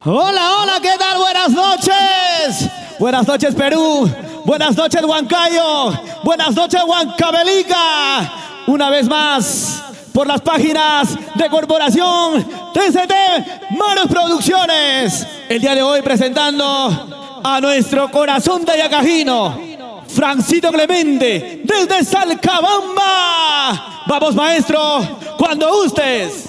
Hola, hola, ¿qué tal? Buenas noches. Buenas noches, Perú. Buenas noches, Huancayo. Buenas noches, Huancavelica. Una vez más, por las páginas de Corporación TCT Manos Producciones. El día de hoy presentando a nuestro corazón de Yacajino, Francito Clemente, desde Salcabamba. Vamos, maestro, cuando gustes.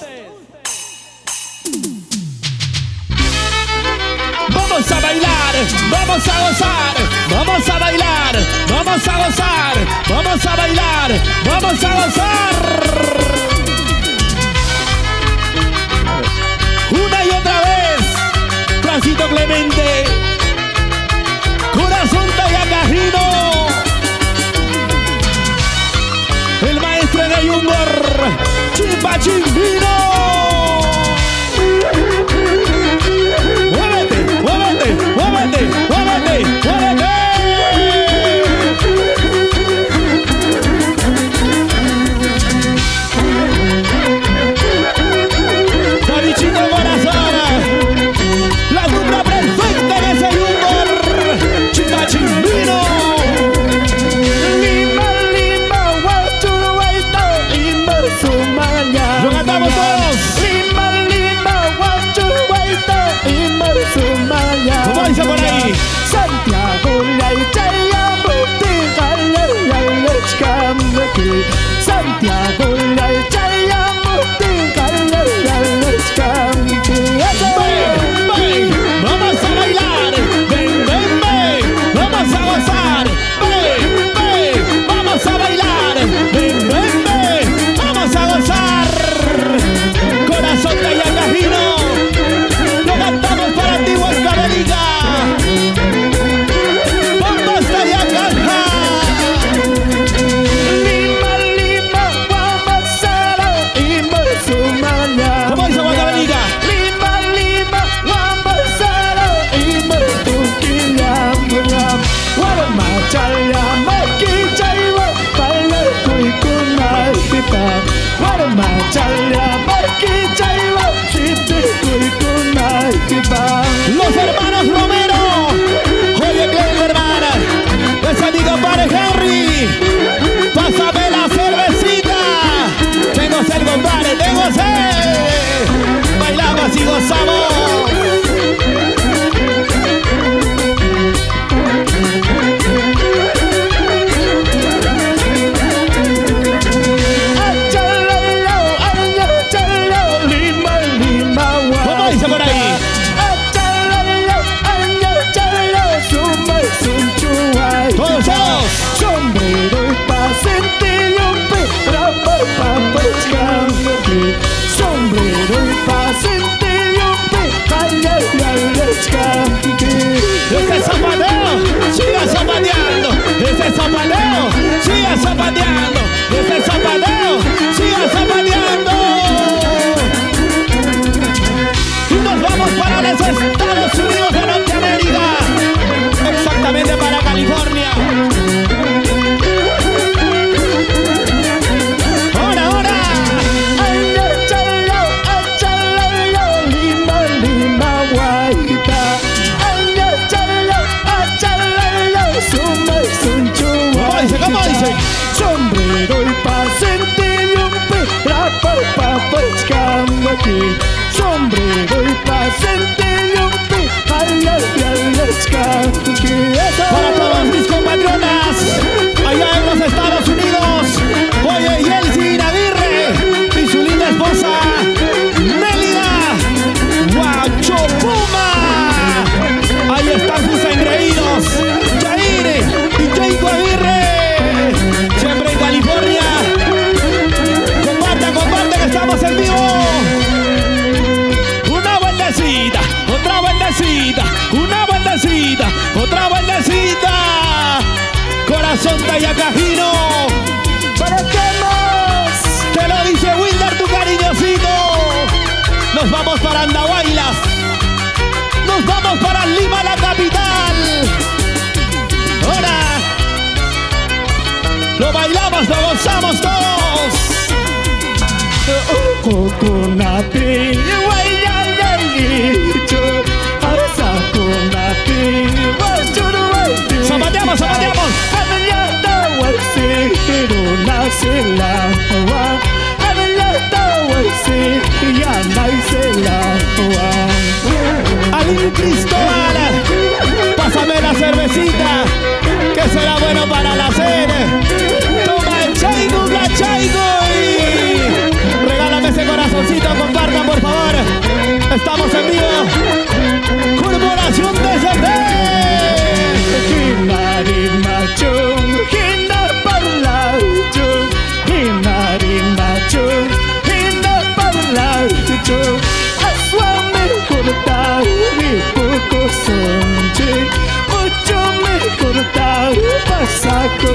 Vamos a bailar, vamos a gozar, vamos a bailar, vamos a gozar, vamos a bailar, vamos a gozar. Una y otra vez, Francito Clemente, corazón de Yacajino, el maestro de Yumbor, Chimpa Chimbino. ¡Muévete, muévete, muévete, muévete! Davichito Corazón, la dupla perfecta en ese Yumbor, Chimpa Chimbino. Lima, Lima, Huachuruaito, Lima, Sumaya. ¡Lo cantamos todos! Lima, Lima, Huachuruaito, Lima, Sumaya. ¿Cómo dice por ahí? Santiago, Chaya, Mutica, Cambeque. Santiago, Chaya, Mutica, Cambeque. ¡Ven, ven! ¡Vamos a bailar! ¡Ven, ven, ven! ¡Vamos a gozar! ¡Ven, ven! ¡Vamos a bailar! ¡Ven, ven, ven! ¡Vamos a gozar! Corazón de Yacajino, lo cantamos para ti, Huancavelica. ¡Vamos a Yacaja! Lima, Lima, Guamasara, Lima, Sumaya. ¿Cómo dice Huancavelica? Lima, Lima, Guamasara, Lima, Tuquilla, Guaramachaya, Maquichaiwa, Pala, Cuicuna, Pipa. Guaramachaya, Maquichaiwa, Chiti, Cuicuna, Pipa. Los hermanos Romero, oye, Clemente, hermana, ese amigo padre Henry, pásame la cervecita, tengo sed, compadre, tengo sed, bailamos y gozamos. ¿Cómo dice por ahí? Todos, todos. Sombrero y pasentillo, rapa, papa, escampe. Sombrero y pasentillo, ay, ay, ay, escampe. Ese zapateo, siga zapateando. Ese zapateo, siga zapateando. Ese zapateo, siga zapateando. Y nos vamos para los Estados Unidos de Norteamérica. Exactamente para California. Ahora, ahora. Ay, achalalo, lima, lima, guaita. Ay, achalalo, suma, sunchua. ¿Cómo dice? ¿Cómo dice? Sombrero y pasentillo, rapa, papa, escampe. Sombrero y pasentillo, ay, ay, ay, escampe. Para todos mis compatriotas allá en los Estados Unidos, oye, Yeltsin Aguirre y su linda esposa Mélida Huachopuma. Ahí están sus engreídos, Jair y Jacob Aguirre, siempre en California. Compartan, compartan que estamos en vivo. Una vueltecita, otra vueltecita, una vueltecita, otra vueltecita. Corazón de Yacajino, ¿Para qué más? te lo dice Wilder, tu cariñosito. Nos vamos para Andahuaylas, nos vamos para Lima, la capital. Ahora lo bailamos, lo gozamos todos. Coconut, Estamos en vivo. Corporación DCP. Hinari machung, hina parlachung, hinari machung, hina parlachung. Aswami kurta, ripuko sonche, mucho mejor tal, pasaco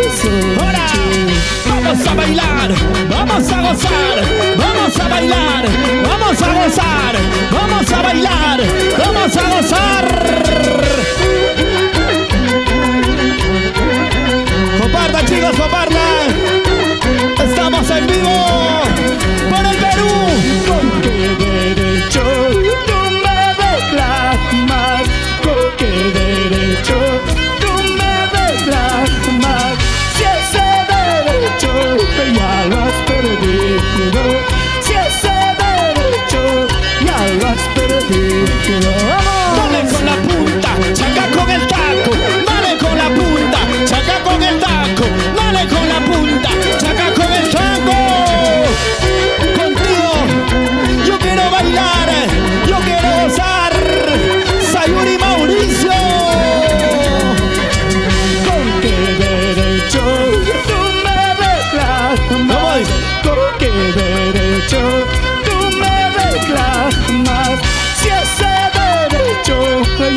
Ahora sonche. vamos a bailar, vamos a gozar, vamos a bailar, vamos a gozar, vamos a bailar, vamos a gozar. Compartan, chicos, compartan. Estamos en vivo por el Perú. ¿Con qué derecho tú me reclamas? ¿Con qué derecho tú me reclamas? Si ese derecho ya lo has perdido, si ese derecho ya lo has perdido. Dale con la punta, chaca con el taco. Dale con la punta, chaca con el taco. Dale con la punta, chaca con el taco. Contigo, yo quiero bailar, yo quiero gozar. Sayuri Mauricio. ¿Con qué derecho tú me reclamas? ¿Con qué derecho tú me reclamas? Si ese derecho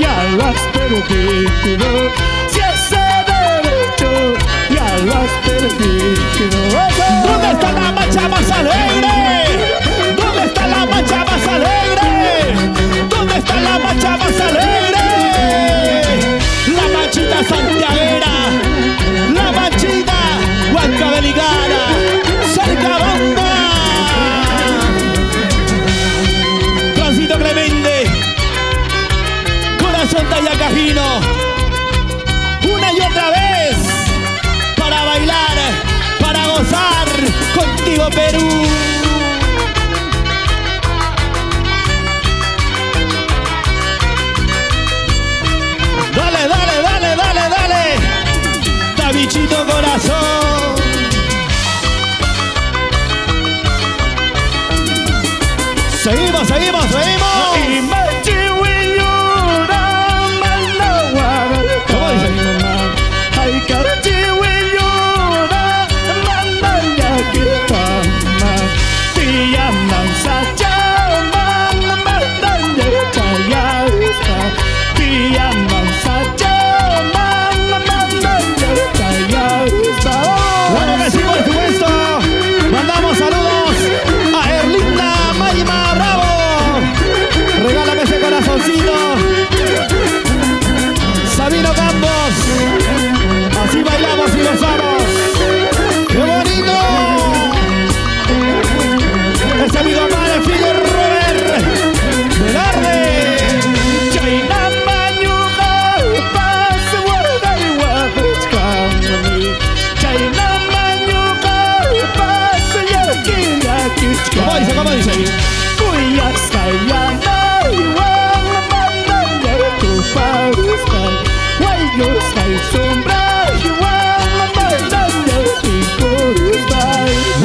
ya lo has perdido, si ese derecho ya lo has perdido. ¿Dónde está la marcha más alegre? ¿Dónde está la marcha más alegre? ¿Dónde está la marcha más alegre? La manchita santiaguera, la manchita huancabelicana, Salcabamba. Transito Clemente, Corazón Tayacajino, una y otra vez, para bailar, para gozar, contigo Perú. Dale, dale, dale, dale, dale, Davichito Corazón. Seguimos, seguimos, seguimos. ¿Cómo dice? Bueno, que sí, por supuesto. Mandamos saludos a Erlinda Mayma Bravo. Regálame ese corazoncito. Sabino Campos. Así bailamos y gozamos. ¡Qué bonito! Ese amigo padre, Fidel Robert Velarde. ¿Cómo dice? ¿Cómo dice?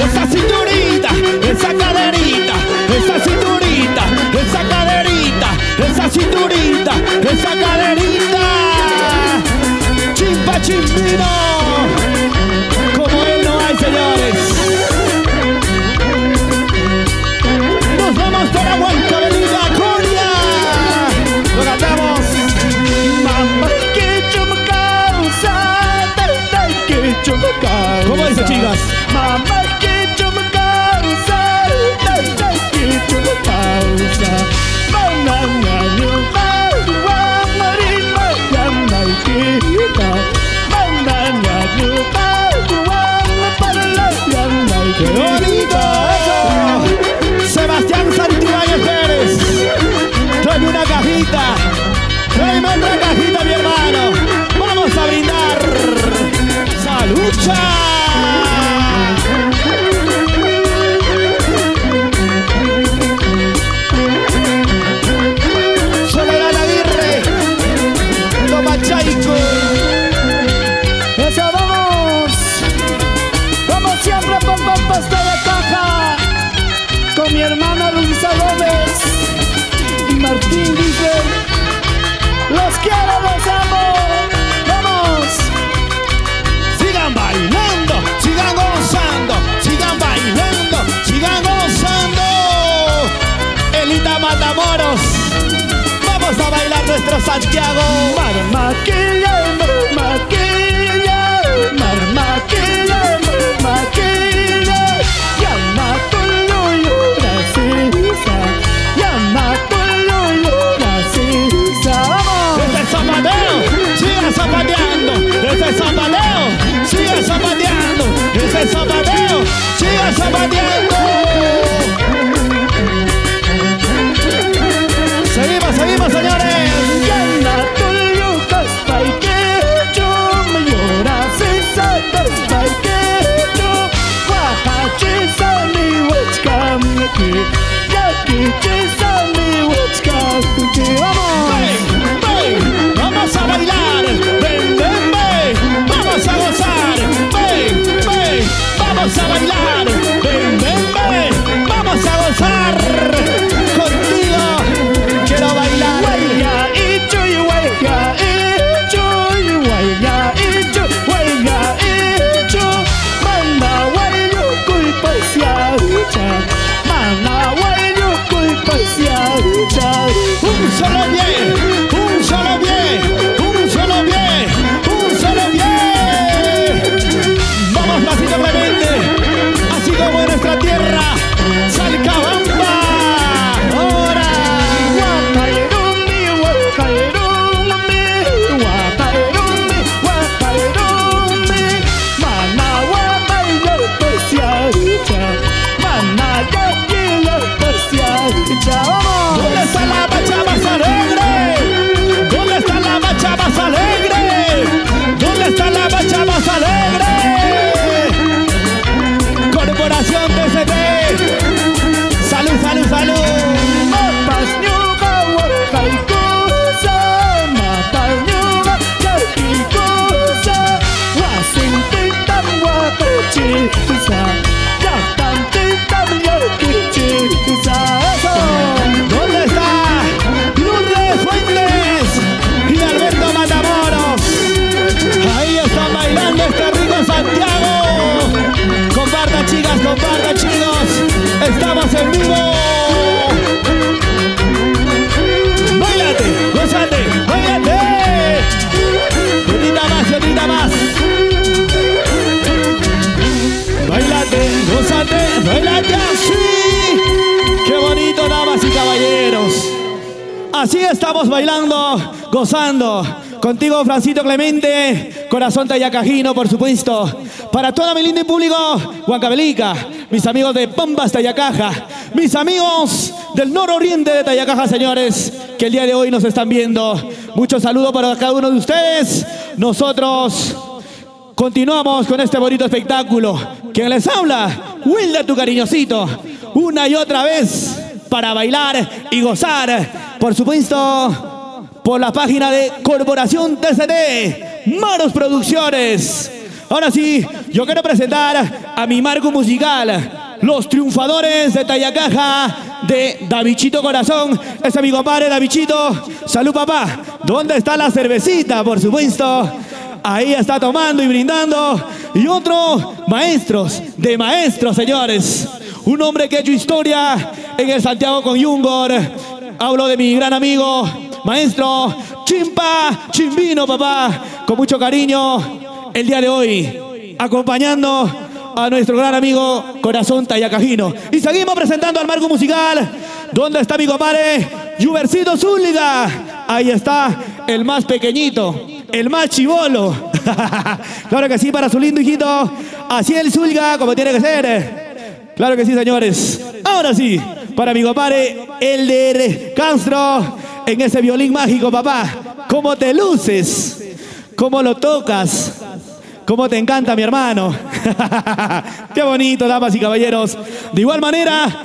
Esa cinturita, esa caderita, esa cinturita, esa caderita, esa cinturita, esa caderita. Chimpa chimpino, como él no hay, señores. Nos vamos para Huancavelica, Coria. Lo cantamos. ¿Cómo dice, chicas? ¡Qué bonito! Sebastián Santibáñez Pérez, tráeme una cajita, tráeme otra cajita, mi hermano. Vamos a brindar. ¡Salucha! Soledad Aguirre, Toma Chaico. Eso, vamos siempre por pasta de caja, con mi hermana Luisa Gómez. Santiago. Marmaquilla, marmaquilla, marmaquilla, marmaquilla. Llama con la sisa, llama con la sisa. Este es zapateo, sigue zapateando. Este es zapateo, sigue zapateando. Este es zapateo, sigue zapateando. Seguimos, seguimos, señores. Vamos a bailar, ven, ven, ven, vamos a gozar, ven, ven, vamos a bailar, ven, ven, ven, vamos a gozar, contigo quiero bailar. Un solo pie, un solo pie, un solo pie, un solo pie. Vamos, Pasito Clemente, así como en nuestra tierra, Salcabamba. Ahora. ¿Dónde está la bacha más alegre? ¿Dónde está la bacha más alegre? ¿Dónde está la bacha más alegre? Corporación TCT. Salud, salud, salud. ¿Dónde está Lourdes Fuentes y Alberto Matamoros? Ahí están bailando este rico Santiago. Compartan, chicas, compartan, chicos. Estamos en vivo. Báilate, gózate, báilate. Unita más, unita más. Báilate, gózate, báilate así. ¡Qué bonito, damas y caballeros! Así estamos bailando, gozando. Contigo, Francito Clemente, Corazón Tayacajino, por supuesto. Para todo mi lindo público, Huancavelica, mis amigos de Pambas, Tayacaja, mis amigos del nororiente de Tayacaja, señores, que el día de hoy nos están viendo. Muchos saludos para cada uno de ustedes. Nosotros continuamos con este bonito espectáculo. ¿Quién les habla? Wilder, tu cariñosito. Una y otra vez para bailar y gozar. Por supuesto, por la página de Corporación TCT, Maros Producciones. Ahora sí, yo quiero presentar a mi marco musical, los triunfadores de Tayacaja, de Davichito Corazón. Ese es mi compadre Davichito. Salud, papá. ¿Dónde está la cervecita? Por supuesto. Ahí está tomando y brindando. Y otro, maestros de maestros, señores. Un hombre que ha hecho historia en el Santiago con Yungor. Hablo de mi gran amigo, maestro Chimpa Chimbino, papá. Con mucho cariño, el día de hoy, acompañando a nuestro gran amigo Corazón Tayacajino. Y seguimos presentando al marco musical. ¿Dónde está mi compadre? Yubercito Zúñiga. Ahí está, el más pequeñito, el más chibolo. Claro que sí, para su lindo hijito. Así el Zúñiga, como tiene que ser. Claro que sí, señores. Ahora sí, para mi compadre Elder Castro, en ese violín mágico, papá. ¿Cómo te luces? ¿Cómo lo tocas? ¿Cómo te encanta, mi hermano? Qué bonito, damas y caballeros. De igual manera,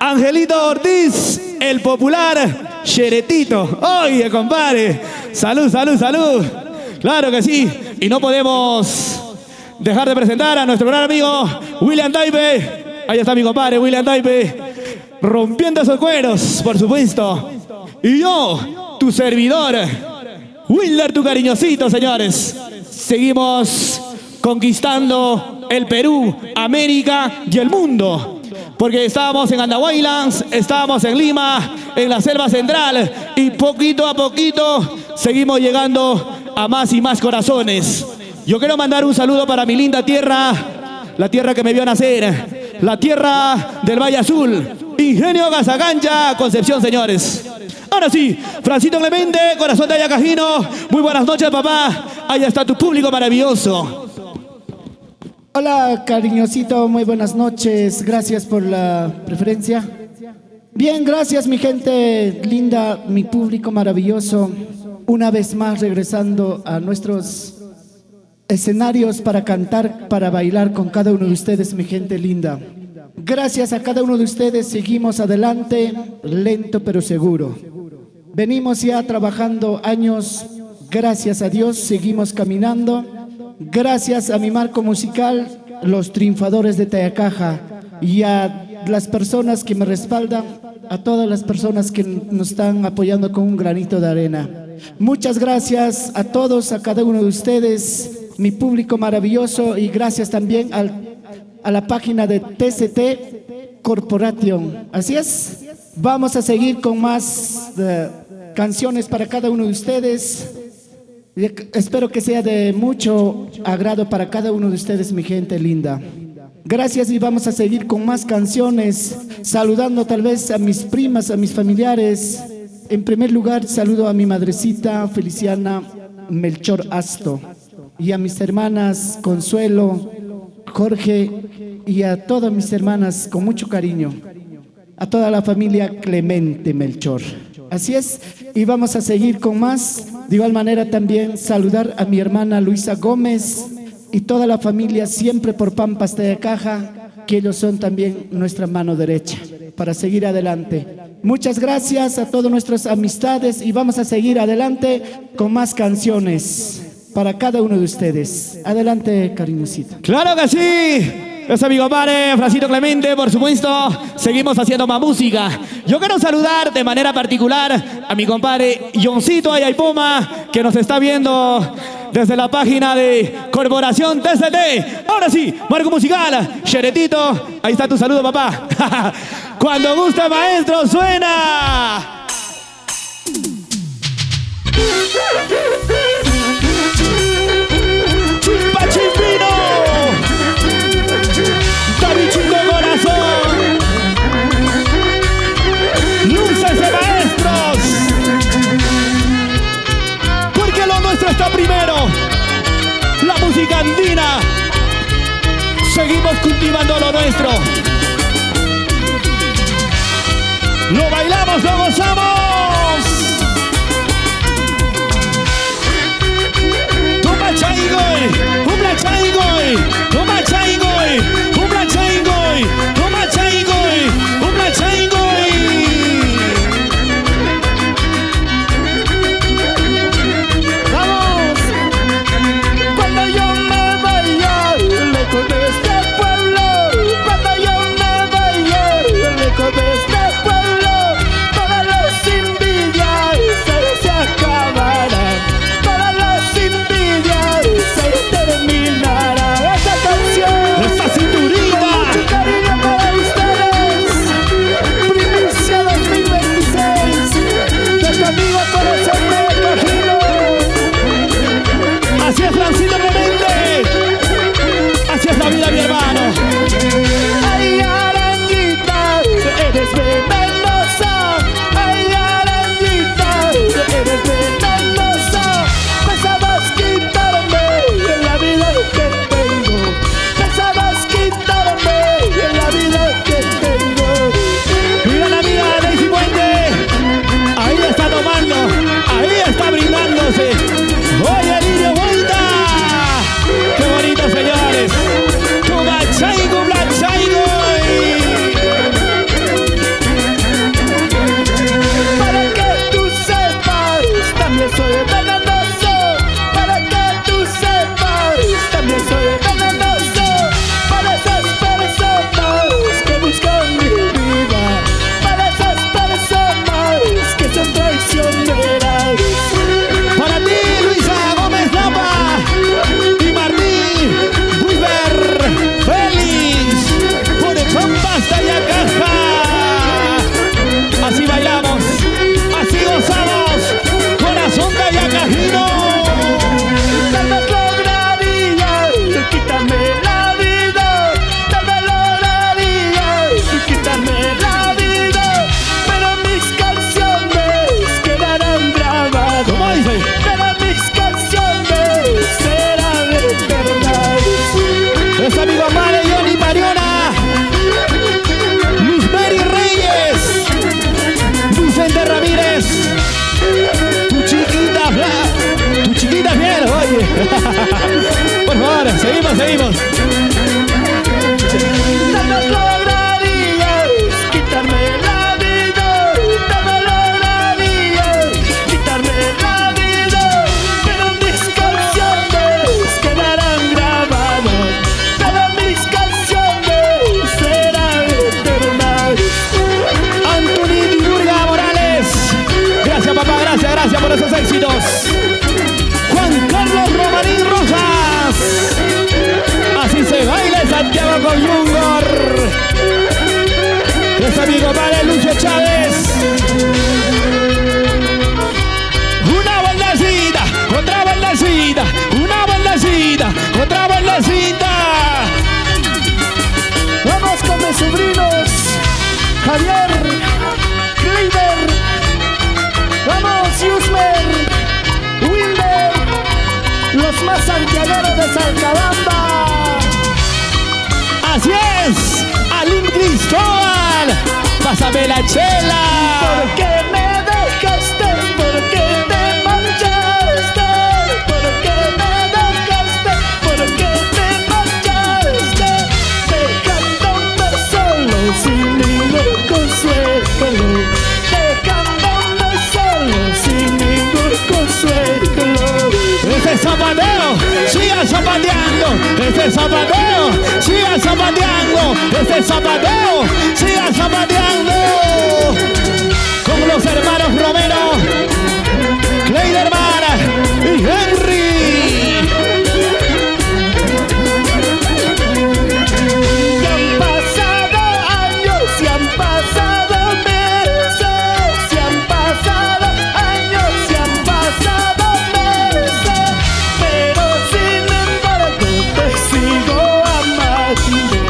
Angelito Ortiz, el popular Xeretito. Oye, compadre. Salud, salud, salud. Claro que sí. Y no podemos dejar de presentar a nuestro gran amigo William Taipe. Ahí está mi compadre William Taipe, rompiendo esos cueros, por supuesto. Y yo, tu servidor, Wilder, tu cariñosito, señores. Seguimos conquistando el Perú, América y el mundo. porque estábamos en Andahuaylas, estábamos en Lima, en la selva central, y poquito a poquito seguimos llegando a más y más corazones. Yo quiero mandar un saludo para mi linda tierra, la tierra que me vio nacer, la tierra del Valle Azul, Ingenio Gazagancha, Concepción, señores. Ahora sí, Francito Clemente, corazón de Ayacajino, muy buenas noches, papá. Ahí está tu público maravilloso. Hola, cariñosito, muy buenas noches. Gracias por la preferencia. Bien, gracias, mi gente linda, mi público maravilloso. Una vez más regresando a nuestros escenarios para cantar, para bailar con cada uno de ustedes, mi gente linda. Gracias a cada uno de ustedes, seguimos adelante, lento pero seguro. Venimos ya trabajando años, gracias a Dios, seguimos caminando. Gracias a mi marco musical, Los Triunfadores de Tayacaja, y a las personas que me respaldan, a todas las personas que nos están apoyando con un granito de arena. Muchas gracias a todos, a cada uno de ustedes, mi público maravilloso, y gracias también a la página de TCT Corporation. Así es, vamos a seguir con más canciones para cada uno de ustedes. Espero que sea de mucho agrado para cada uno de ustedes, mi gente linda. Gracias, y vamos a seguir con más canciones, saludando tal vez a mis primas, a mis familiares. En primer lugar, saludo a mi madrecita Feliciana Melchor Asto, y a mis hermanas Consuelo, Jorge, y a todas mis hermanas con mucho cariño, a toda la familia Clemente Melchor. Así es, y vamos a seguir con más. De igual manera también saludar a mi hermana Luisa Gómez y toda la familia Siempre por Pampas Tayacaja, que ellos son también nuestra mano derecha para seguir adelante. Muchas gracias a todas nuestras amistades, y vamos a seguir adelante con más canciones para cada uno de ustedes. Adelante, cariñosito. ¡Claro que sí! Es mi compadre Francito Clemente, por supuesto. Seguimos haciendo más música. Yo quiero saludar de manera particular a mi compadre Johncito Ayaipoma, que nos está viendo desde la página de Corporación TCT. Ahora sí, marco musical, Xeretito. Ahí está tu saludo, papá. Cuando guste, maestro, suena. Chimpino, David Chico Corazón, luces de maestros, porque lo nuestro está primero. La música andina, seguimos cultivando lo nuestro. Lo bailamos, lo gozamos. Toma chaigoy, toma chaigoy, toma chaigoy, toma chaigoy, toma chaigoy, toma chaigoy. ¡Vamos! Cuando yo me vaya lejos de este pueblo, cuando yo me vaya lejos de este pueblo, todos los Por favor, seguimos. No lograrías quitarme la vida, no lograrías quitarme la vida, pero mis canciones quedarán grabadas, pero mis canciones serán eternas. Anthony Burga Morales. Gracias, papá, gracias por esos éxitos. Juan Carlos Romarín Rojas. Así se baila en Santiago con Jungor. Nuestro amigo padre Lucio Chávez. Una baldacita, otra baldacita, una baldacita, otra baldacita. Vamos con mis sobrinos Javier, Kleiber, vamos Yusmer, Wilmer, los más santiagueros de Salcabamba. Así es, Alim Cristóbal. Pásame la chela. ¿Por qué me dejaste? ¿Por qué te marchaste? ¿Por qué me dejaste? ¿Por qué te marchaste? Dejándome solo sin ningún consuelo. Dejándome solo sin ningún consuelo. Este zapateo, siga zapateando. Este zapateo, siga zapateando. Este zapateo, siga zapateando. Con los hermanos Romero, Kleiderman y Henry. Y han pasado años, y han pasado meses, y han pasado años, y han pasado meses, pero sin embargo te sigo amando,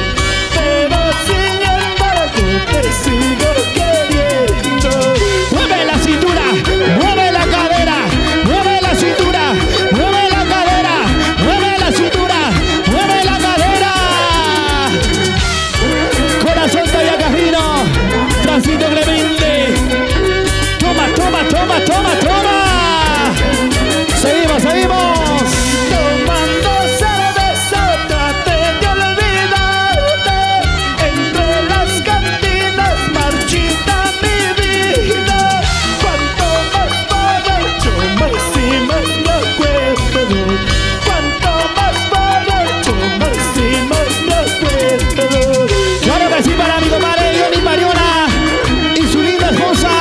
pero sin embargo te sigo queriendo. Mueve la cintura, mueve la cadera, mueve la cintura, mueve la cadera, mueve la cintura, mueve la cadera. Corazón Tayacajino, Transito Clemente. Toma. Seguimos. Tomando cerveza traté de olvidarte, entre las cantinas marchita mi vida. Cuanto más borracho, más y más me acuerdo. Cuanto más borracho, más y más me acuerdo. Claro que sí, para mi comadre Johnny Mariona y su linda esposa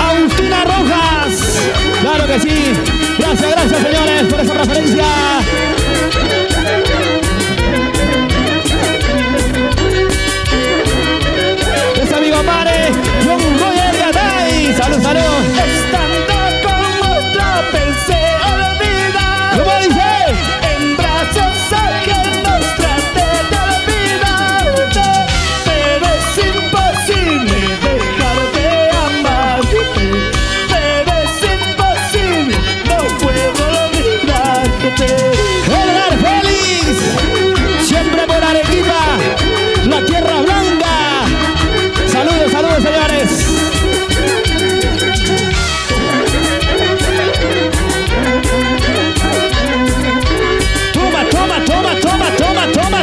Agustina Rojas. Claro que sí. Gracias señores por esa referencia. Es amigo padre John Roger Gatay. Salud. Estando con otra pensé olvidar. ¿Cómo dice? En brazos ajenos traté de olvidarte, pero es imposible dejar de amarte, pero es imposible, no puedo olvidarte. Edgar Félix. Siempre por Arequipa, la tierra blanca. Saludos señores.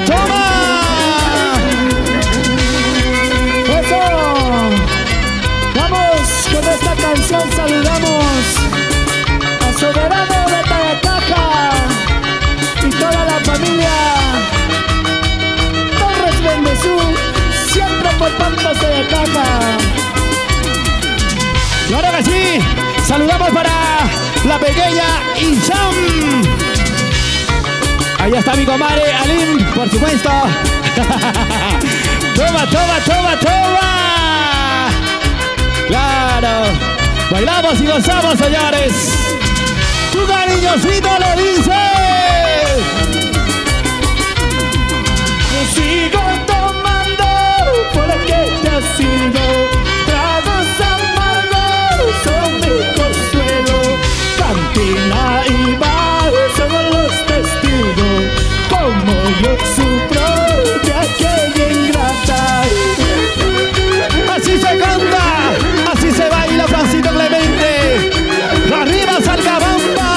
Toma. Eso. Vamos con esta canción, saludamos a Soberano de Tayacaja y toda la familia Torres Bendezú, siempre portándose de caja. Claro que sí. Saludamos para la pequeña Isam. Allá está mi comadre Alim, por supuesto. Toma. Claro. Bailamos y gozamos, señores. Tu cariñosito le dice. Sigo tomando porque te has ido. Tragos amargos son mi consuelo. Cantina y bar son los testigos. Como yo sufro de aquella ingrata. Así se canta, así se baila, Francisco Clemente. Arriba Salcabamba.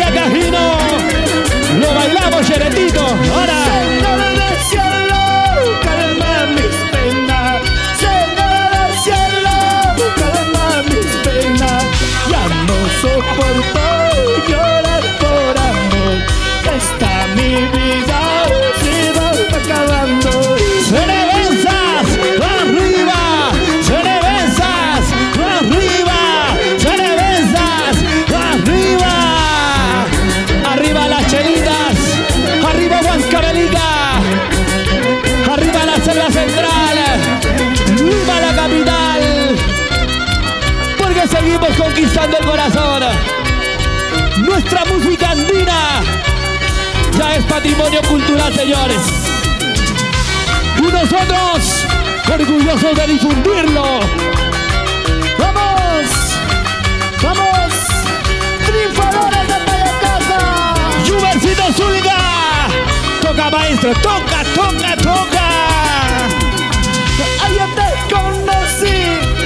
Ayacajino. Lo bailamos, Cheretito. Ahora. Señor del cielo, calma mis penas. Señor del cielo, calma mis penas. Ya no soporto llorar por amor. Esta mi vida se va acabando. Cervezas, arriba. Cervezas, arriba. Cervezas, arriba. Arriba las chelitas. Arriba Huancavelica. Arriba la selva central. Lima la capital. Porque seguimos conquistando el corazón. Nuestra música andina ya es patrimonio cultural, señores. Y nosotros orgullosos de difundirlo. ¡Vamos! ¡Vamos! ¡Triunfadores de Payacasa! Yubercito Zúñiga. Toca, maestro, toca, toca, toca. Allá te conocí,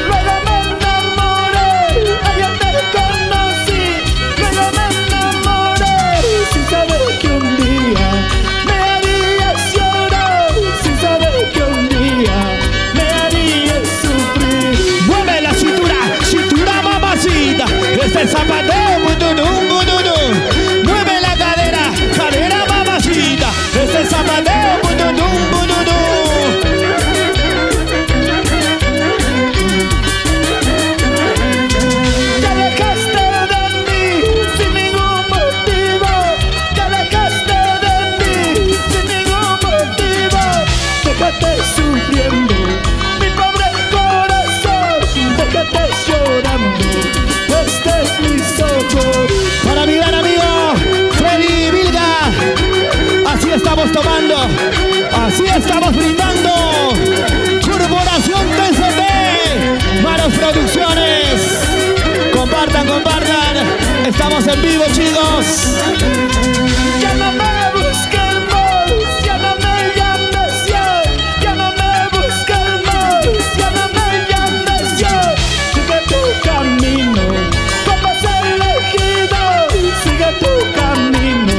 luego me enamoré. Allá te conocí, luego me enamoré. Sin saber que un día me harías llorar. Sin saber que un día me harías sufrir. Mueve la cintura, cintura mamacita. Este zapateo, bududum, bududum. Mueve la cadera, cadera mamacita. Este zapateo, bududum, bududum. Te alejaste de mí sin ningún motivo. Te alejaste de mí sin ningún motivo. Déjate sufriendo, mi pobre corazón. Déjate llorando, este es mi ojos. Para mi gran amigo Freddy Vilga. Así estamos tomando, así estamos brindando. Corporación TCT, Maros Producciones. Compartan, compartan. Estamos en vivo, chicos. Ya no me busques más, ya no me llames ya. Ya no me busques más, ya no me llames ya. Sigue tu camino, como has elegido. Sigue tu camino,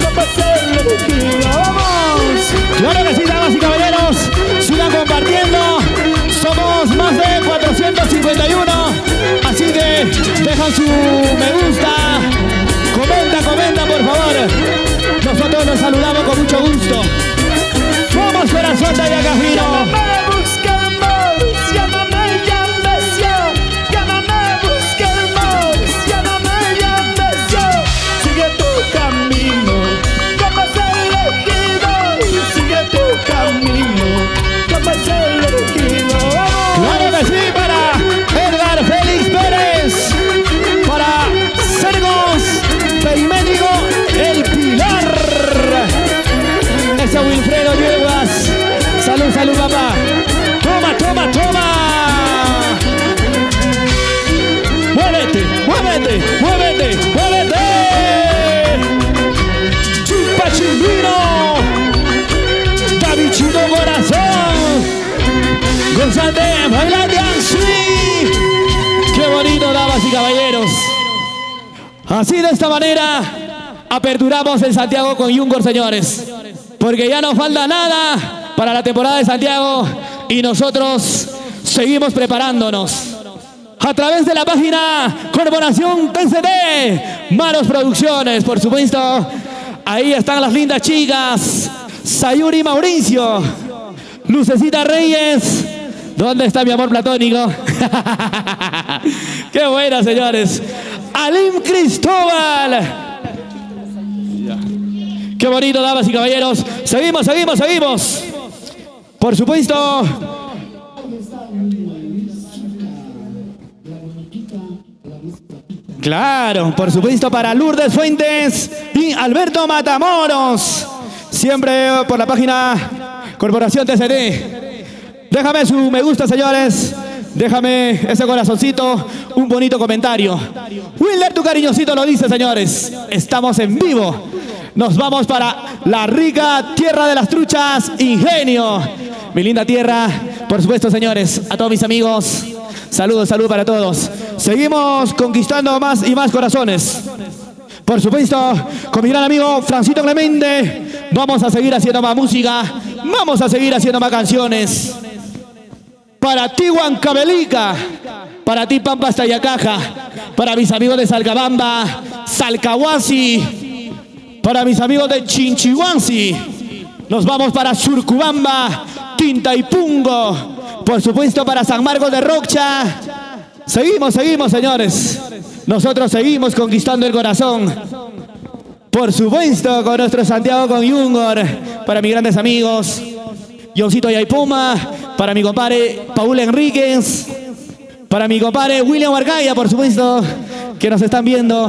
como has elegido. ¡Vamos! Claro que sí, damas y caballeros. Sigan compartiendo. Somos más de 451. Así que dejan su me gusta. Comenta, por favor. Nosotros los saludamos con mucho gusto. Somos Corazón de Ayacajino. Ya no me busques más, ya no me llames ya. Ya no me busques más, ya no me llames ya. Sigue tu camino, como has elegido. Sigue tu camino, como has elegido. ¡Vamos! Claro que sí, para Edgar Félix Pérez. Para Sergos Perimédico El Pilar. Ese Wilfredo Yeguas. Salud, salud, papá. Toma, toma, toma. Muévete, muévete, muévete, muévete. Chimpa Chimbino. David Chino Corazón. González, bailando así. Qué bonito, damas y caballeros. Así de esta manera aperturamos el Santiago con Yungor, señores. Porque ya no falta nada para la temporada de Santiago y nosotros seguimos preparándonos. A través de la página Corporación TCT, Maros Producciones, por supuesto. Ahí están las lindas chicas. Sayuri Mauricio, Lucecita Reyes. ¿Dónde está mi amor platónico? Qué buena, señores. Alim Cristóbal. Qué bonito, damas y caballeros. Seguimos, seguimos, seguimos. Por supuesto. Claro, por supuesto para Lourdes Fuentes y Alberto Matamoros. Siempre por la página Corporación TCT. Déjame su me gusta, señores. Déjame ese corazoncito, un bonito comentario. Wilder, tu cariñosito lo dice, señores. Estamos en vivo. Nos vamos para la rica tierra de las truchas, Ingenio. Mi linda tierra, por supuesto, señores. A todos mis amigos, saludos, salud para todos. Seguimos conquistando más y más corazones. Por supuesto, con mi gran amigo Francito Clemente, vamos a seguir haciendo más música, vamos a seguir haciendo más canciones. Para ti, Huancavelica, para ti, Pampas Tayacaja, para mis amigos de Salcabamba, Salcahuasi, para mis amigos de Chinchihuansi, nos vamos para Surcubamba, Tintaipungo, por supuesto para San Marcos de Rocha. Seguimos, señores. Nosotros seguimos conquistando el corazón. Por supuesto, con nuestro Santiago con Yungor, para mis grandes amigos, Johncito Yaipuma, para mi compadre Paul Enríquez, para mi compadre William Argaya, por supuesto, que nos están viendo.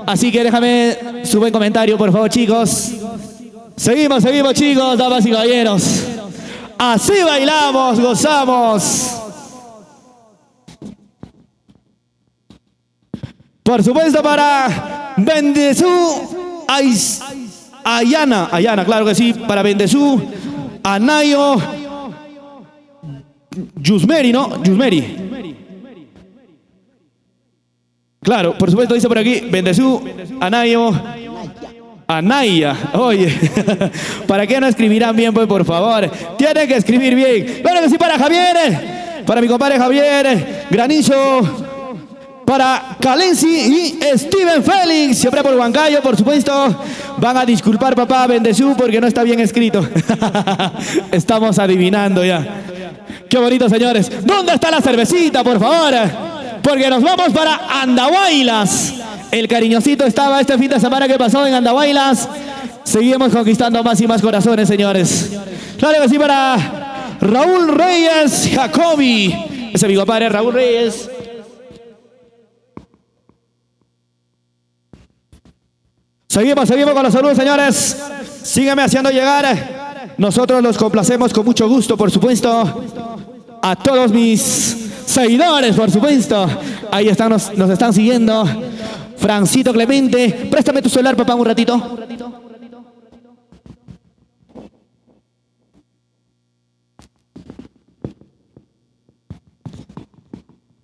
Así que déjame su buen comentario, por favor, chicos. Seguimos, chicos, damas y caballeros. Así bailamos, gozamos. Por supuesto para Bendezú Ayana, claro que sí, para Bendezú, Anayo, Yusmeri, ¿no? Yusmeri. Claro, por supuesto dice por aquí, Bendezú, Anayo, Anaya. Oye, ¿para qué no escribirán bien, pues, por favor? Tienen que escribir bien. Claro que sí, para Javier, para mi compadre Javier, Granizo, para Calensi y Steven Félix, siempre por Huancayo, por supuesto. Van a disculpar, papá Bendezú, porque no está bien escrito. Estamos adivinando ya. Qué bonito, señores. ¿Dónde está la cervecita, por favor? Porque nos vamos para Andahuaylas. El cariñosito estaba este fin de semana que pasó en Andahuaylas. Seguimos conquistando más y más corazones, señores. Claro que sí, para Raúl Reyes Jacobi. Ese es mi compadre Raúl Reyes. Seguimos con los saludos, señores. Síganme haciendo llegar. Nosotros los complacemos con mucho gusto, por supuesto. A todos mis seguidores, por supuesto. Ahí están, nos están siguiendo. Francito Clemente, préstame tu celular, papá, un ratito.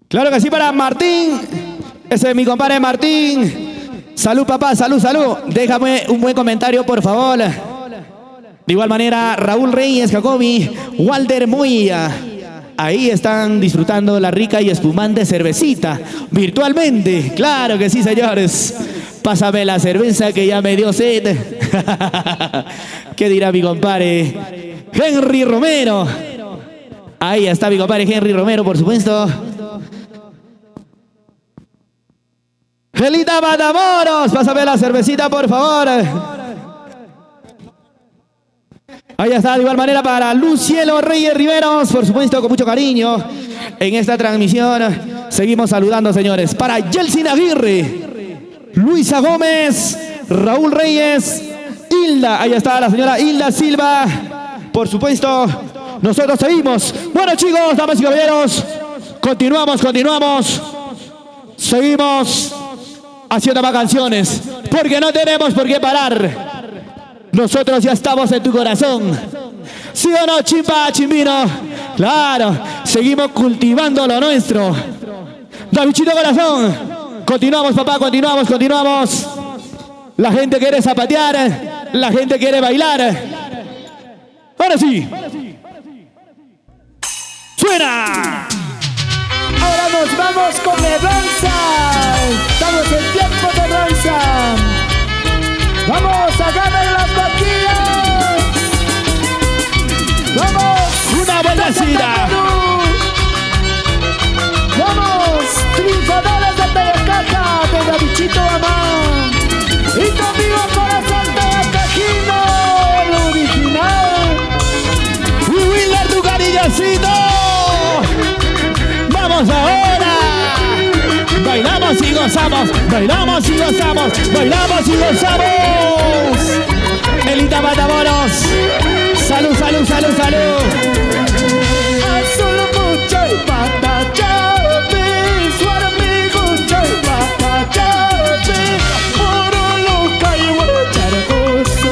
Claro que sí, para Martín. Ese es mi compadre Martín. Salud, papá, salud. Déjame un buen comentario, por favor. De igual manera, Raúl Reyes Jacobi, Walter Moya. Ahí están disfrutando la rica y espumante cervecita, virtualmente. Claro que sí, señores. Pásame la cerveza que ya me dio sed. ¿Qué dirá mi compadre Henry Romero? Ahí está mi compadre Henry Romero, por supuesto. Gelita Matamoros, pásame la cervecita, por favor. Ahí está, de igual manera para Lucielo Reyes Riveros, por supuesto, con mucho cariño. En esta transmisión seguimos saludando, señores. Para Yelsin Aguirre, Luisa Gómez, Raúl Reyes, Hilda. Ahí está la señora Hilda Silva. Por supuesto, nosotros seguimos. Bueno, chicos, damas y caballeros, continuamos. Seguimos haciendo más canciones, porque no tenemos por qué parar. Nosotros ya estamos en tu corazón. ¿Sí o no, chimpa, chimbino? Claro, seguimos cultivando lo nuestro. Davidchito corazón. Continuamos, papá, continuamos. La gente quiere zapatear, la gente quiere bailar. Ahora sí. ¡Suena! Ahora nos vamos con danza. Estamos en tiempo de danza. Vamos a ganar las vaquillas. Vamos. Una vueltecita. Vamos. Triunfadores de Tayacaja, de Davidchito Amán. Y conmigo corazón tayacajino, el original. Wilder, tu cariñosito. Vamos ahora. Bailamos y gozamos. Elita Matamoros. Salud. Azul mucho y patachate, su amigo y patachate, puro loca y huacharacosa,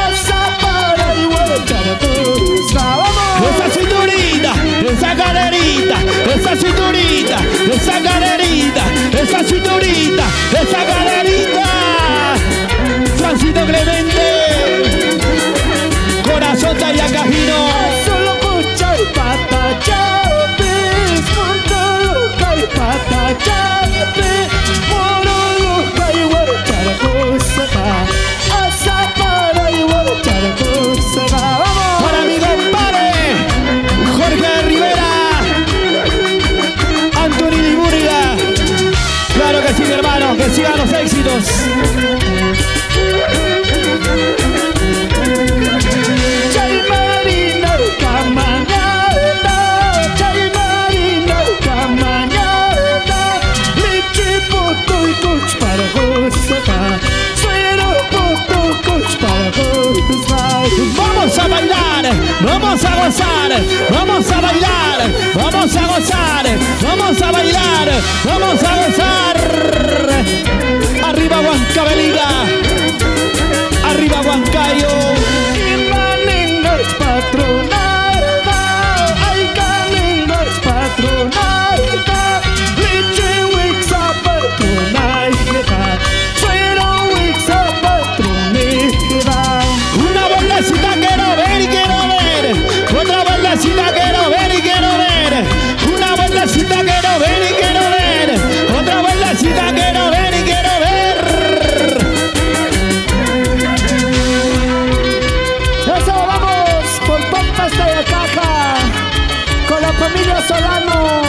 asa para y huacharacosa. ¡Vamos! Esa cinturita, esa caderita, esa cinturita, esa caderita, esa cinturita, esa caderita. Que sigan los éxitos. Chay marina kamañada, chay marina kamañada, leche poto y coach para gozar, suero poto coach para gozar. Vamos a bailar, vamos a gozar, vamos a bailar, vamos a gozar, vamos a bailar, vamos a gozar. Arriba Huancavelica, arriba Huancayo. Imanenga es patronada, ay canenga es patronada, leche wixa patronada, suero wixa patronada. Una vueltecita quiero ver y quiero ver. Otra vueltecita quiero ver y quiero ver. Una vueltecita quiero ver y quiero ver. Otra vueltecita quiero ver y quiero ver. Eso, vamos por Pompas de Caja con la familia Solano,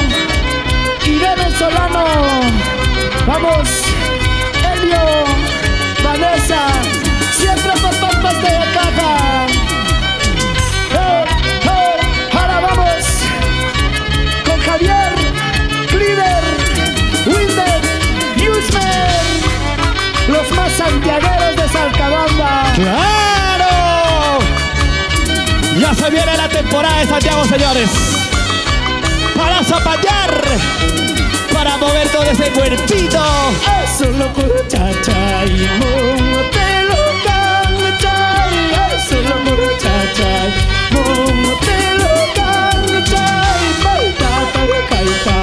Irene Solano, vamos, Elio, Vanessa, siempre por Pompas de Caja. Ahora vamos con Javier, Glider, Wilder, Newsman, los más santiagueros de Salcabamba. ¡Claro! Ya se viene la temporada de Santiago, señores. Para zapatear, para mover todo ese cuerpito. Eso loco chachay, momotelo cangchay. Eso loco chachay, momotelo cangchay. Maita tarakaita,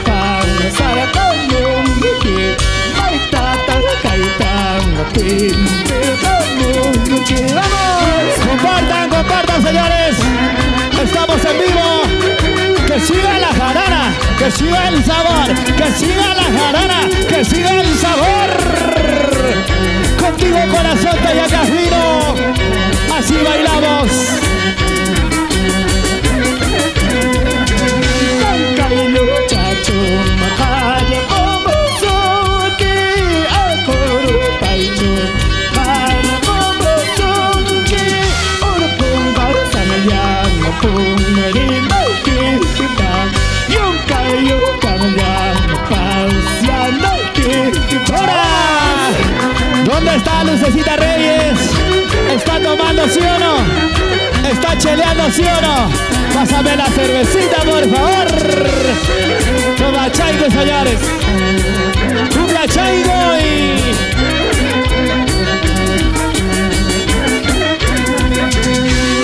pangasara kamunguki. Maita tarakaita, matinte. ¡Vamos! Compartan, compartan, señores. Estamos en vivo. Que siga la jarana, que siga el sabor, que siga la jarana, que siga el sabor. Contigo corazón Tayacajino, así bailamos. Cancayo chacho, majaya como soque, akoro paicho, para como soque, oro pumbar sanayang, pumarin maikita, yung kayo kanayang, pausyano kita. ¡Ahora! ¿Dónde está Lucecita Reyes? ¿Está tomando, sí o no? ¿Está cheleando, sí o no? Pásame la cervecita, por favor. Toma chaigo, señores. Cumbia chaigo y...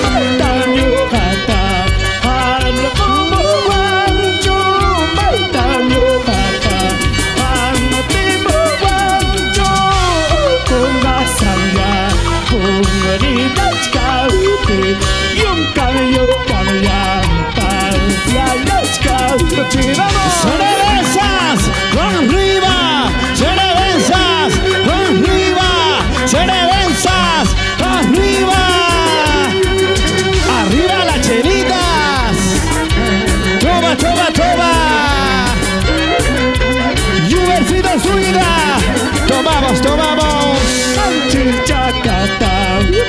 Maitanyo kata, ano como guancho, maitanyo kata, ano timo guancho, kung masaya, kung marinas kauti, yung kayo kanyang pansyayas kauti. Vamos! ¡Cervezas! ¡Arriba! ¡Cervezas! ¡Arriba! ¡Cervezas! ¡Arriba! ¡Arriba las chelitas! ¡Toma, toma, toma! ¡Yuversito suida! ¡Tomamos, tomamos! Chakata,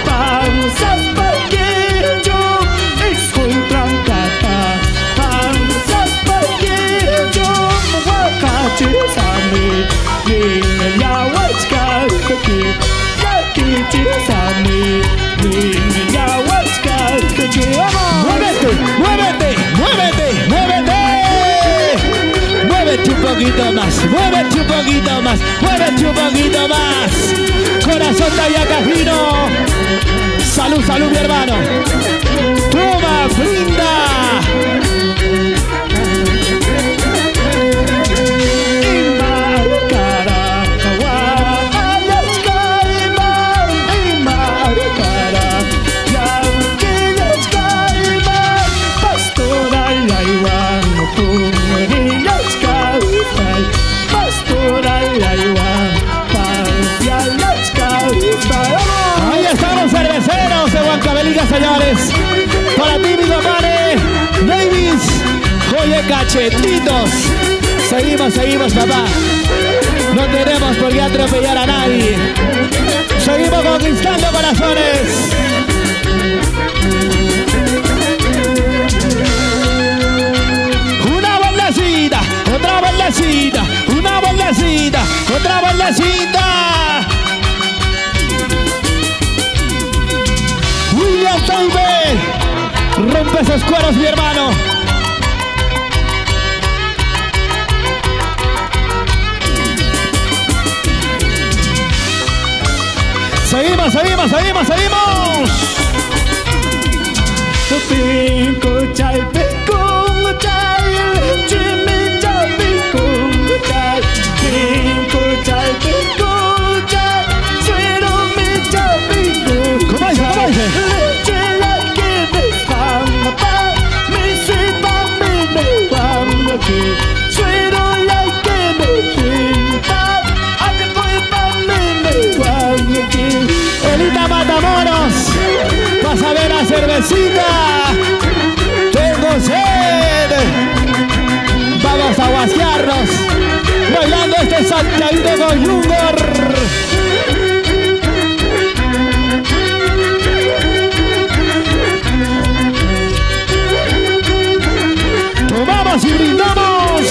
pansas paquecho, escuntran kata, pansas paquecho, wakachi sami, niña wachka kaki, yakichi sami, niña wachka kaki. ¡Muévete, muévete, muévete, muévete! Muévete un poquito más, muévete un poquito más, muévete un poquito más. Corazón Tayacajino. Salud, salud, mi hermano. Toma, brinda. Ahí están los cerveceros de Huancavelica, señores. Para ti, mi compadre Davis. Oye, cachetitos. Seguimos, papá. No tenemos por qué atropellar a nadie. Seguimos conquistando corazones. Una vueltecita, otra vueltecita, una vueltecita, otra vueltecita. William Taube, rompe esos cueros, mi hermano. Seguimos. ¿Cómo dice? Elita Matamoros, vas a ver la cervecita. Tengo sed. Vamos a guasquearnos bailando este saltadito con Jungor. Tomamos y brindamos.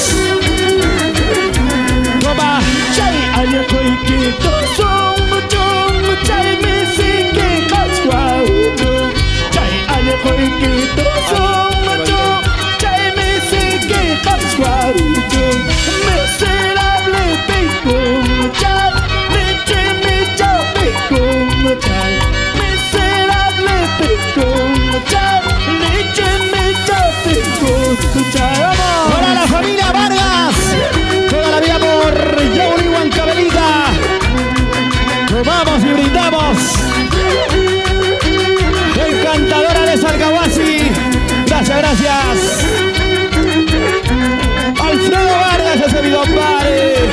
Toma. Para la familia Vargas, toda la vida por Yuri Huancavelica. Tomamos y brindamos. Encantadora de Salcahuasi. Gracias. Alfredo Vargas, ese mi compadre.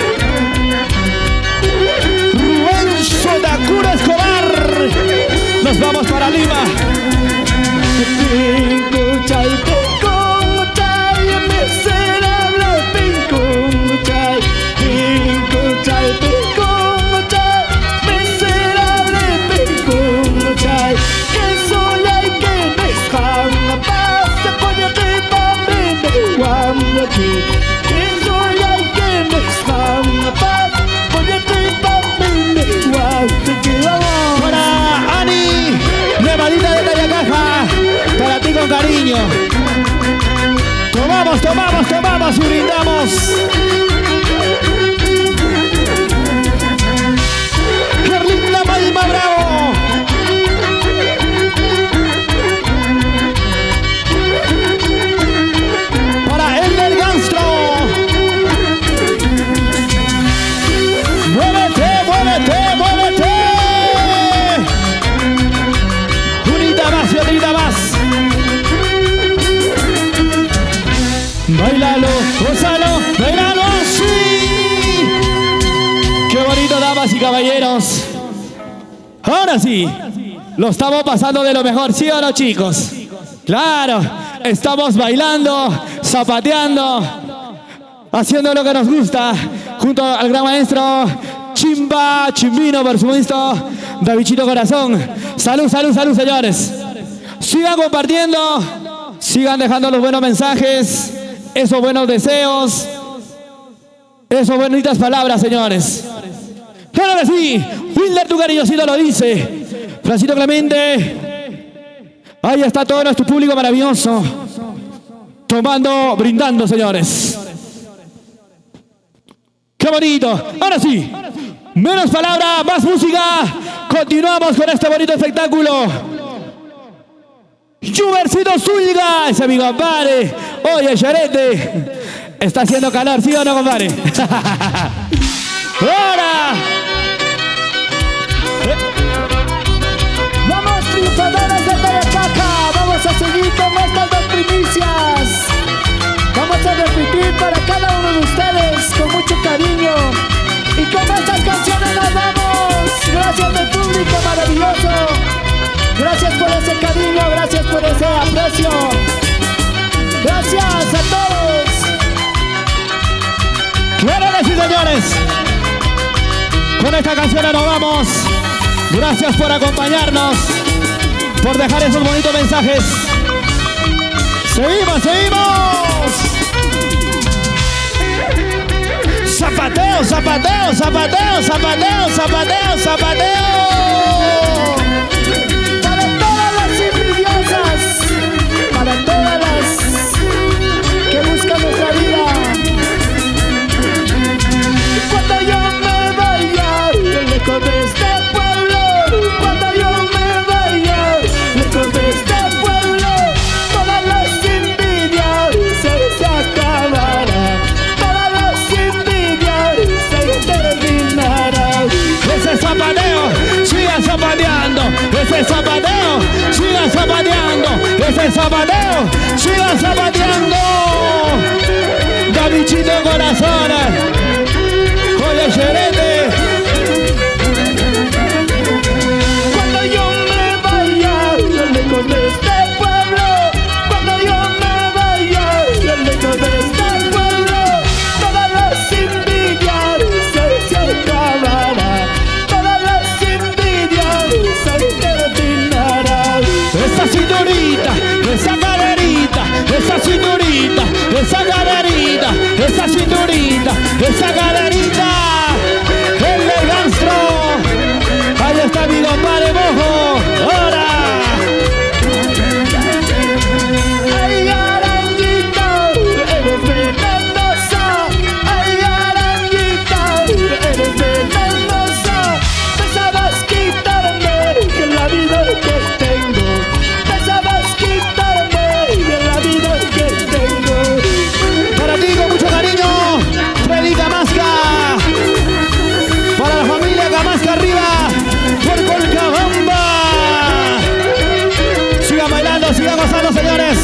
Rubén Sotacura Escobar. Nos vamos para Lima. Para Ani, levadita de Tallacaja, para ti con cariño. Tomamos y brindamos. Carlita Palma Bravo. Para el del Ganstro. Muévete. Unita más y otrita más. Bailalo, gózalo, bailalo, sí. Qué bonito, damas y caballeros. Ahora sí, lo estamos pasando de lo mejor, ¿sí o no, chicos? Claro, estamos bailando, zapateando, haciendo lo que nos gusta, junto al gran maestro Chimbino, por supuesto, Davichito Corazón. Salud, señores. Sigan compartiendo, sigan dejando los buenos mensajes, esos buenos deseos, esas bonitas palabras, señores. Claro que sí, Wilder, tu cariñosito lo dice. Francisco Clemente, ahí está todo nuestro público maravilloso, tomando, brindando, señores. ¡Qué bonito! Ahora sí, menos palabras, más música. Continuamos con este bonito espectáculo. Jubercito Zúñiga, ese mi compadre. Oye, Charete, está haciendo calor, ¿sí o no, compadre? ¡Ahora! Vamos, triunfadores de Tallacaja, vamos a seguir con estas dos primicias. Vamos a repetir para cada uno de ustedes con mucho cariño. Y con estas canciones nos vamos. Gracias del público maravilloso. Gracias por ese cariño, gracias por ese aprecio. Gracias a todos. Bueno, sí, señores. Con esta canción nos vamos. Gracias por acompañarnos, por dejar esos bonitos mensajes. Seguimos, seguimos. Zapateo, zapateo, zapateo, zapateo, zapateo, zapateo. Para todas las envidiosas, para todas las que buscan nuestra vida. Cuando yo me vaya lejos de este pueblo, cuando yo me vaya lejos de este pueblo, todas las envidias se acabarán, todas las envidias se terminarán. Ese zapateo, siga zapateando. Ese zapateo, siga zapateando. Ese zapateo, siga zapateando. Gabichito corazón. Oye, Xerete. Cuando yo me vaya lejos de este pueblo, cuando yo me vaya lejos de este pueblo, todas las envidias se acabarán, todas las envidias se terminarán. Esa cinturita, esa caderita, esa cinturita, esa caderita, esa cinturita, esa caderita. El del gastro. Ahí está mi compadre Mojo. ¡Ahora! Ay, arañita, eres venenosa. Ay, arañita, eres venenosa. Pensabas quitarme la vida que tengo. Pensabas quitarme la vida que tengo. Para ti con mucho cariño, Freddy Gamasca. Para la familia Gamasca arriba, por Colcabamba. Sigan bailando, sigan gozando, señores.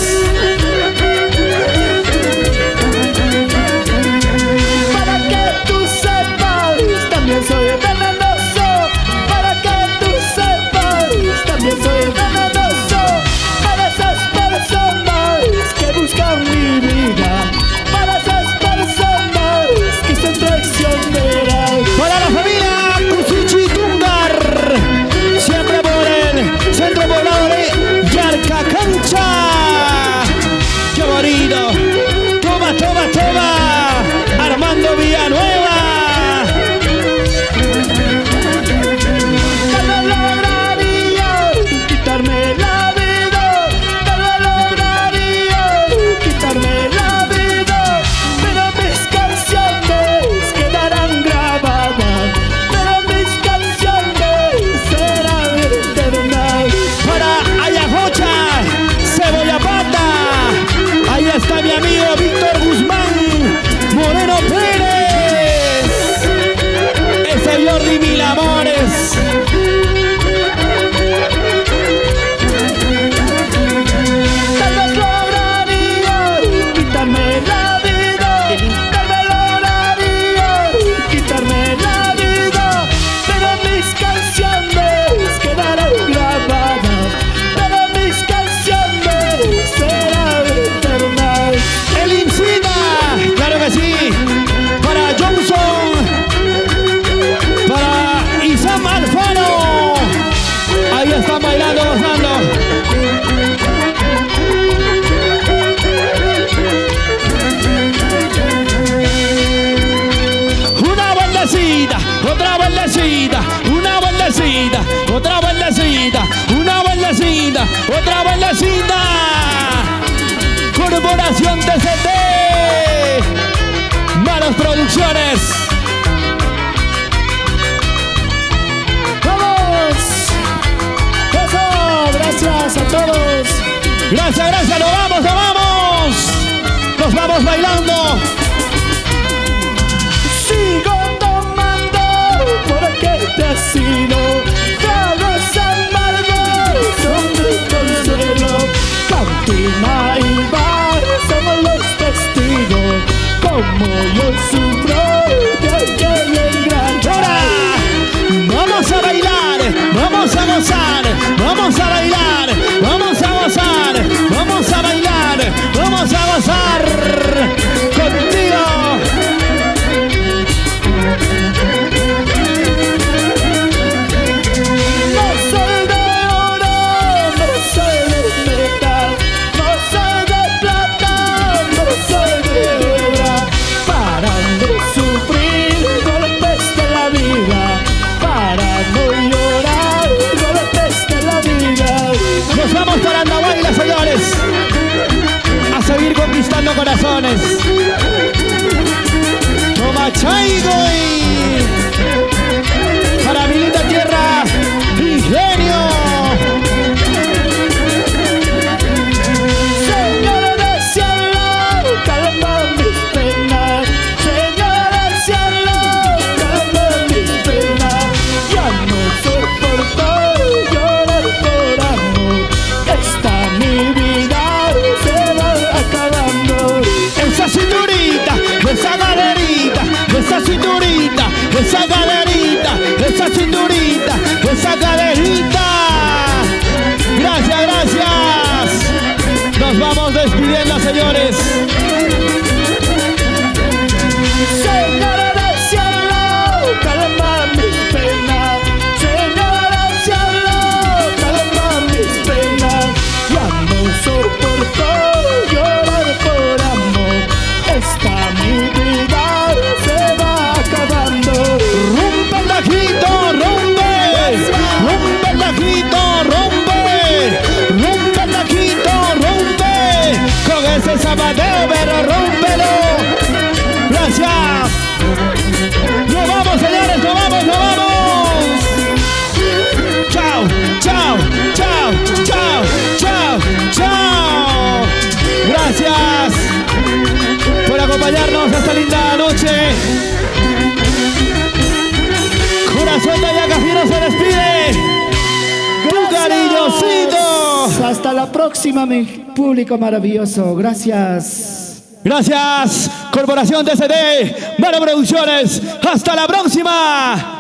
Para que tú sepas, también soy venenoso. Para que tú sepas, también soy venenoso. Para esas personas que buscan mi vida, para esas personas que son traicioneras. Para la familia Cusichi Tungar, siempre por el centro poblado de Yarcacancha. ¡Qué bonito! ¡Toma, toma, toma! Armando Villanueva. Tal vez lograría quitarme la vida, tal vez lograría quitarme la vida, pero mis canciones quedarán grabadas, pero mis canciones serán eternas. Para Ayajocha, Cebolla Pata. Ahí está mi amigo Víctor Guzmán Moreno Pérez. Ese Jordi Mil Amores. Tal vez lograría quitarme la vida, tal vez lograría quitarme la vida, pero mis canciones quedarán grabadas, pero mis canciones serán eternas. El Incita, claro que sí. Para Johnson, para Isam Alfaro. Ahí están bailando, gozando. Una vueltecita, otra vueltecita, una vueltecita, otra vueltecita, una vueltecita, otra vueltecita. Corporación TCT, Manos Producciones. ¡Vamos! ¡Eso! Gracias a todos. Gracias, gracias, nos vamos, nos vamos. Nos vamos bailando. Sigo tomando porque te has ido. Tragos amargos son mi consuelo. Cantina y bar somos los testigos. Como yo sufro de aquel gran. Ahora vamos a bailar, vamos a gozar, vamos a bailar, vamos a gozar, vamos a bailar, vamos a gozar contigo. esta linda noche. Corazón de Yagafino se despide. Tu cariñosito. Hasta la próxima, mi público maravilloso. Gracias. Gracias, Corporación DCD, Mara Producciones. Hasta la próxima.